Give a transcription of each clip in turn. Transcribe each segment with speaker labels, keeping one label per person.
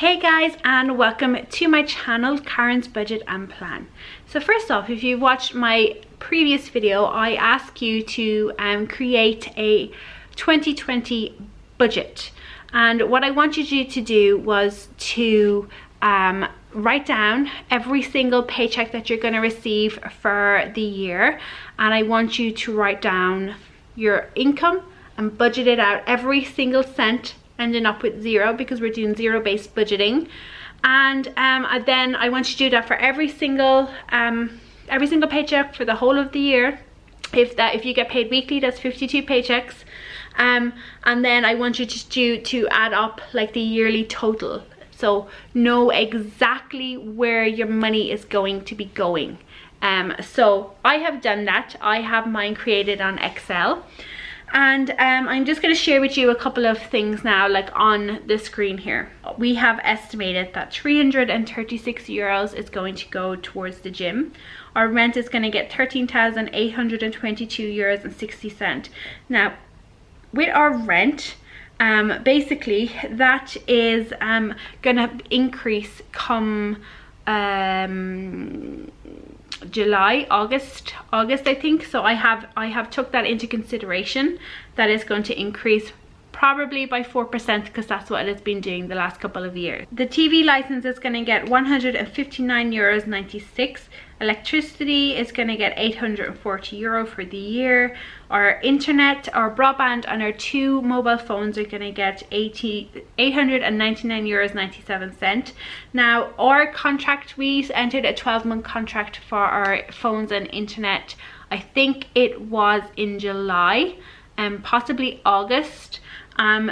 Speaker 1: Hey guys, and welcome to my channel, Karen's Budget and Plan. So first off, if you've watched my previous video, I asked you to create a 2020 budget, and what I wanted you to do was to write down every single paycheck that you're going to receive for the year, and I want you to write down your income and budget it out, every single cent, ending up with zero, because we're doing zero-based budgeting. And then I want you to do that for every single paycheck for the whole of the year. If you get paid weekly, that's 52 paychecks. And then I want you to add up like the yearly total, so know exactly where your money is going to be going. So I have done that. I have mine created on Excel. And I'm just going to share with you a couple of things now, like on the screen here. We have estimated that 336 euros is going to go towards the gym. Our rent is going to get 13,822 euros and 60 cents. Now, with our rent, basically that is going to increase come July, August I think. So I have took that into consideration. That is going to increase probably by 4%, because that's what it has been doing the last couple of years. The TV license is going to get 159 euros 96. Electricity is going to get 840 euro for the year. Our internet, our broadband, and our two mobile phones are going to get 899 euros 97 cent. Now, our contract, we entered a 12-month contract for our phones and internet. I think it was in July and possibly August.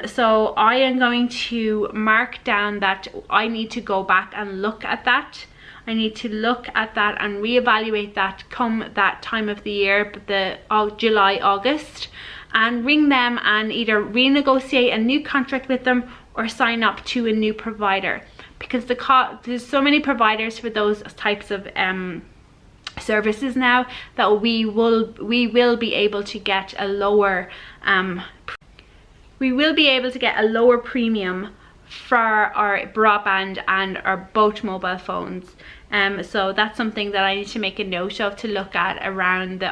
Speaker 1: So I am going to mark down that I need to go back and look at that. I need to look at that and reevaluate that come that time of the year, the July, August, and ring them and either renegotiate a new contract with them or sign up to a new provider, because there's so many providers for those types of services now that we will be able to get a lower premium for our broadband and our both mobile phones. So that's something that I need to make a note of to look at around the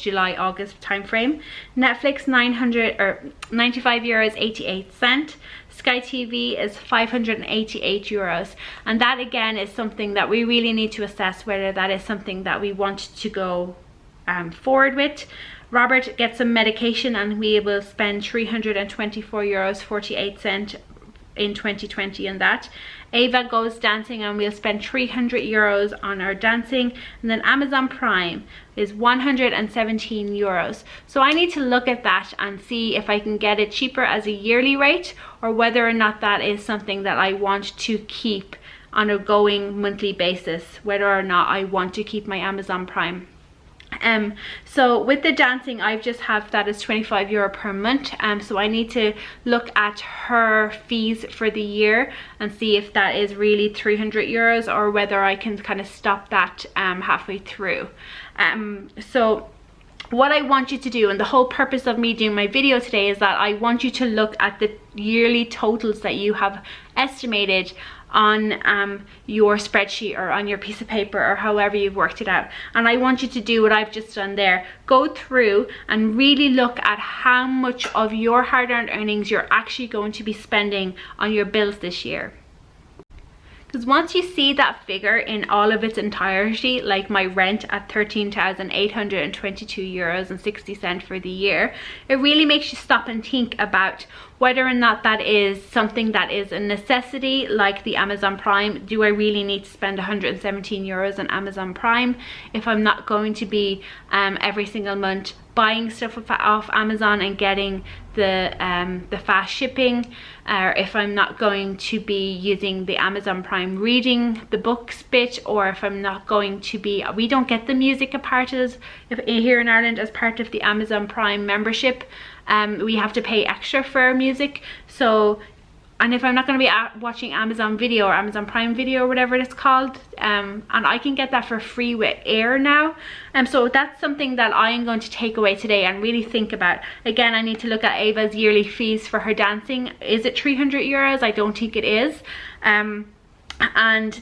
Speaker 1: July August time frame. Netflix 95 euros 88 cent. Sky TV is 588 euros, and that again is something that we really need to assess whether that is something that we want to go forward with. Robert gets some medication and we will spend 324 euros 48 cent in 2020 on that. Ava goes dancing and we'll spend 300 euros on our dancing. And then Amazon Prime is 117 euros. So I need to look at that and see if I can get it cheaper as a yearly rate, or whether or not that is something that I want to keep on a going monthly basis, whether or not I want to keep my Amazon Prime. So with the dancing, I just have that as 25 euro per month. So I need to look at her fees for the year and see if that is really 300 euros or whether I can kind of stop that halfway through. So what I want you to do, and the whole purpose of me doing my video today, is that I want you to look at the yearly totals that you have estimated on your spreadsheet or on your piece of paper, or however you've worked it out. And I want you to do what I've just done there. Go through and really look at how much of your hard-earned earnings you're actually going to be spending on your bills this year. Because once you see that figure in all of its entirety, like my rent at 13,822 euros and 60 cents for the year, it really makes you stop and think about whether or not that is something that is a necessity, like the Amazon Prime. Do I really need to spend 117 euros on Amazon Prime if I'm not going to be every single month buying stuff off Amazon and getting the fast shipping, or if I'm not going to be using the Amazon Prime reading the books bit, or if I'm not going to be, we don't get the music here in Ireland as part of the Amazon Prime membership. We have to pay extra for music, so and if I'm not going to be watching Amazon Video or Amazon Prime Video or whatever it's called, and I can get that for free with Air now, so that's something that I am going to take away today and really think about. Again, I need to look at Ava's yearly fees for her dancing. Is it 300 euros? I don't think it is. And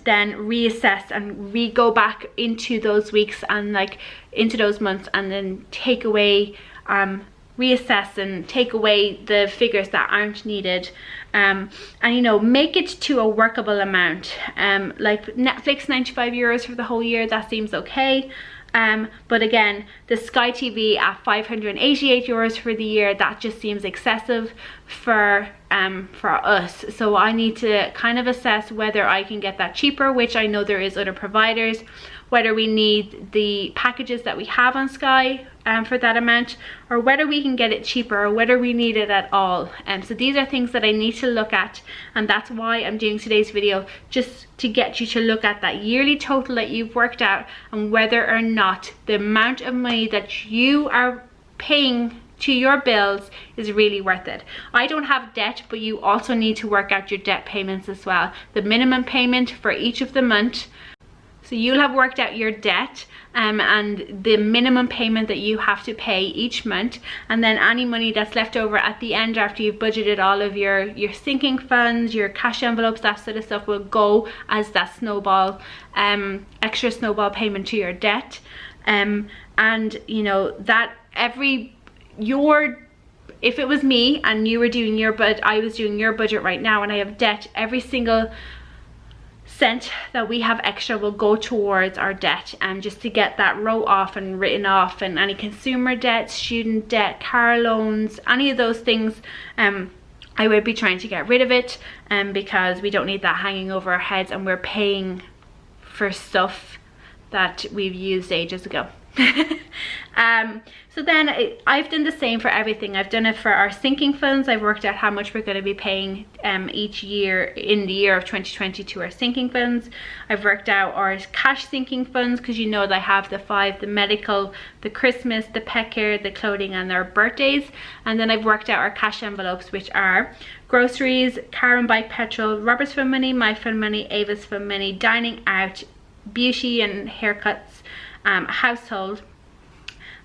Speaker 1: then reassess and go back into those weeks and like into those months, and then take away, reassess and take away the figures that aren't needed, and you know, make it to a workable amount. Like Netflix, 95 euros for the whole year, that seems okay. But again, the Sky TV at 588 euros for the year, that just seems excessive for us. So I need to kind of assess whether I can get that cheaper, which I know there is other providers, whether we need the packages that we have on Sky for that amount, or whether we can get it cheaper, or whether we need it at all. So these are things that I need to look at, and that's why I'm doing today's video, just to get you to look at that yearly total that you've worked out, and whether or not the amount of money that you are paying to your bills is really worth it. I don't have debt, but you also need to work out your debt payments as well, the minimum payment for each of the month. So you'll have worked out your debt and the minimum payment that you have to pay each month, and then any money that's left over at the end after you've budgeted all of your sinking funds, your cash envelopes, that sort of stuff, will go as that snowball, extra snowball payment to your debt. And you know, that if it was me and you were doing your budget, I was doing your budget right now, and I have debt, every single cent that we have extra will go towards our debt, and just to get that wrote off and written off, and any consumer debt, student debt, car loans, any of those things, I would be trying to get rid of it, because we don't need that hanging over our heads, and we're paying for stuff that we've used ages ago. So then I've done the same for everything. I've done it for our sinking funds. I've worked out how much we're going to be paying each year in the year of 2020 to our sinking funds. I've worked out our cash sinking funds, because you know that I have the 5, the medical, the Christmas, the pet care, the clothing, and their birthdays. And then I've worked out our cash envelopes, which are groceries, car and bike petrol, Robert's fund money, my fund money, Ava's fund money, dining out, beauty and haircuts, household.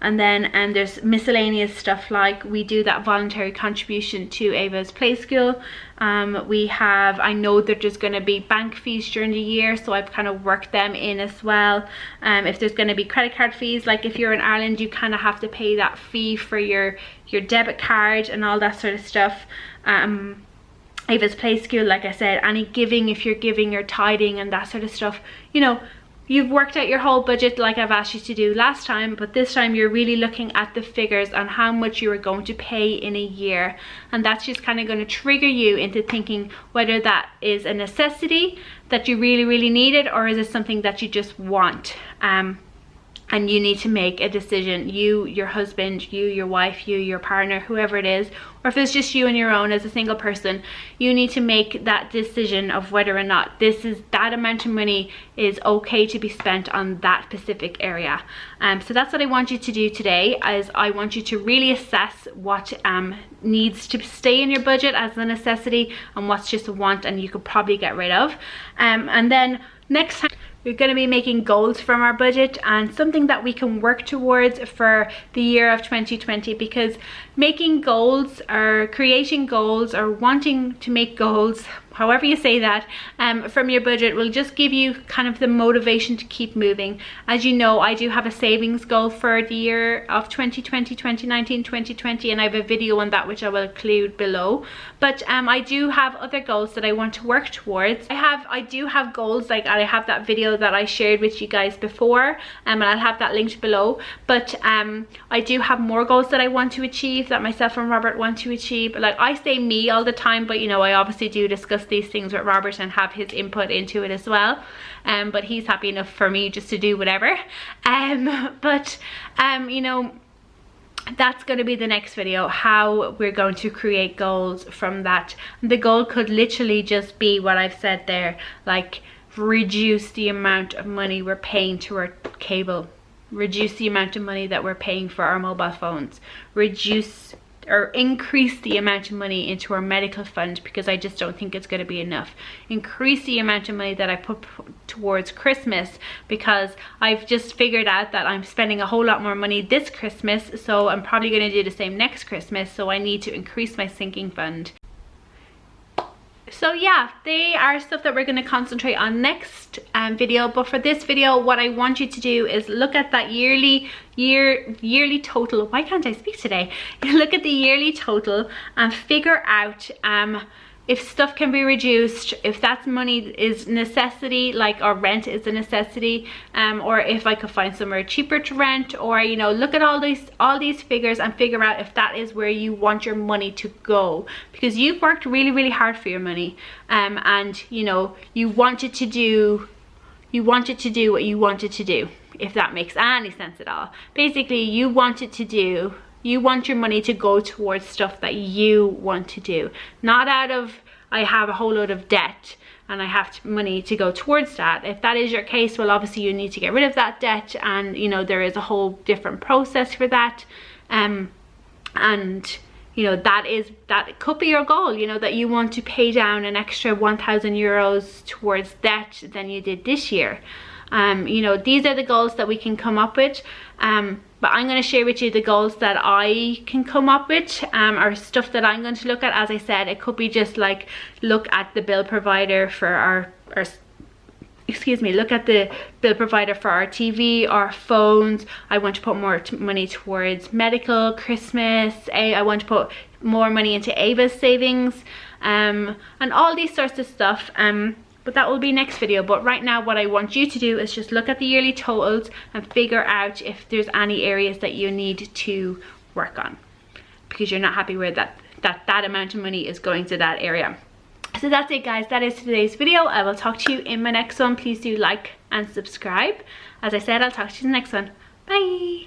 Speaker 1: And then there's miscellaneous stuff, like we do that voluntary contribution to Ava's Play School. We have, I know that there's going to be bank fees during the year, so I've kind of worked them in as well. If there's going to be credit card fees, like if you're in Ireland, you kind of have to pay that fee for your debit card and all that sort of stuff. Ava's Play School, like I said, any giving, if you're giving, your tithing and that sort of stuff, you know, you've worked out your whole budget like I've asked you to do last time, but this time you're really looking at the figures on how much you are going to pay in a year, and that's just kind of going to trigger you into thinking whether that is a necessity that you really need it, or is it something that you just want. And you need to make a decision, you, your husband, you, your wife, you, your partner, whoever it is, or if it's just you on your own as a single person, you need to make that decision of whether or not that amount of money is okay to be spent on that specific area. So that's what I want you to do today, is I want you to really assess what needs to stay in your budget as a necessity, and what's just a want and you could probably get rid of. And then next time, we're going to be making goals from our budget, and something that we can work towards for the year of 2020, because making goals, or creating goals, or wanting to make goals, however you say that, from your budget will just give you kind of the motivation to keep moving. As you know, I do have a savings goal for the year of 2020, 2019, 2020, and I have a video on that which I will include below. But I do have other goals that I want to work towards. I do have goals, like I have that video that I shared with you guys before, and I'll have that linked below. But I do have more goals that I want to achieve, that myself and Robert want to achieve. Like, I say me all the time, but you know, I obviously do discuss these things with Robert and have his input into it as well. But he's happy enough for me just to do whatever. You know, that's going to be the next video, how we're going to create goals from that. The goal could literally just be what I've said there, like reduce the amount of money we're paying to our cable, reduce the amount of money that we're paying for our mobile phones, reduce or increase the amount of money into our medical fund, because I just don't think it's going to be enough. Increase the amount of money that I put towards Christmas, because I've just figured out that I'm spending a whole lot more money this Christmas, so I'm probably going to do the same next Christmas, so I need to increase my sinking fund. So yeah, they are stuff that we're going to concentrate on next video. But for this video, what I want you to do is look at that yearly total. Why can't I speak today? Look at the yearly total and figure out if stuff can be reduced, if that money is necessity, like our rent is a necessity, or if I could find somewhere cheaper to rent, or you know, look at all these figures and figure out if that is where you want your money to go, because you've worked really hard for your money, and you know, you wanted to do what you wanted to do, if that makes any sense at all. Basically, you want your money to go towards stuff that you want to do, not out of I have a whole load of debt and I have money to go towards that. If that is your case, well, obviously you need to get rid of that debt, and you know, there is a whole different process for that, and you know, that could be your goal, you know, that you want to pay down an extra 1,000 euros towards debt than you did this year. You know, these are the goals that we can come up with, but I'm going to share with you the goals that I can come up with, or stuff that I'm going to look at. As I said, it could be just like look at the bill provider for our look at the bill provider for our TV, our phones. I want to put more money towards medical, Christmas. I want to put more money into Ava's savings, and all these sorts of stuff. But that will be next video. But right now, what I want you to do is just look at the yearly totals and figure out if there's any areas that you need to work on, because you're not happy where that amount of money is going to that area. So that's it, guys. That is today's video. I will talk to you in my next one. Please do like and subscribe. As I said, I'll talk to you in the next one. Bye.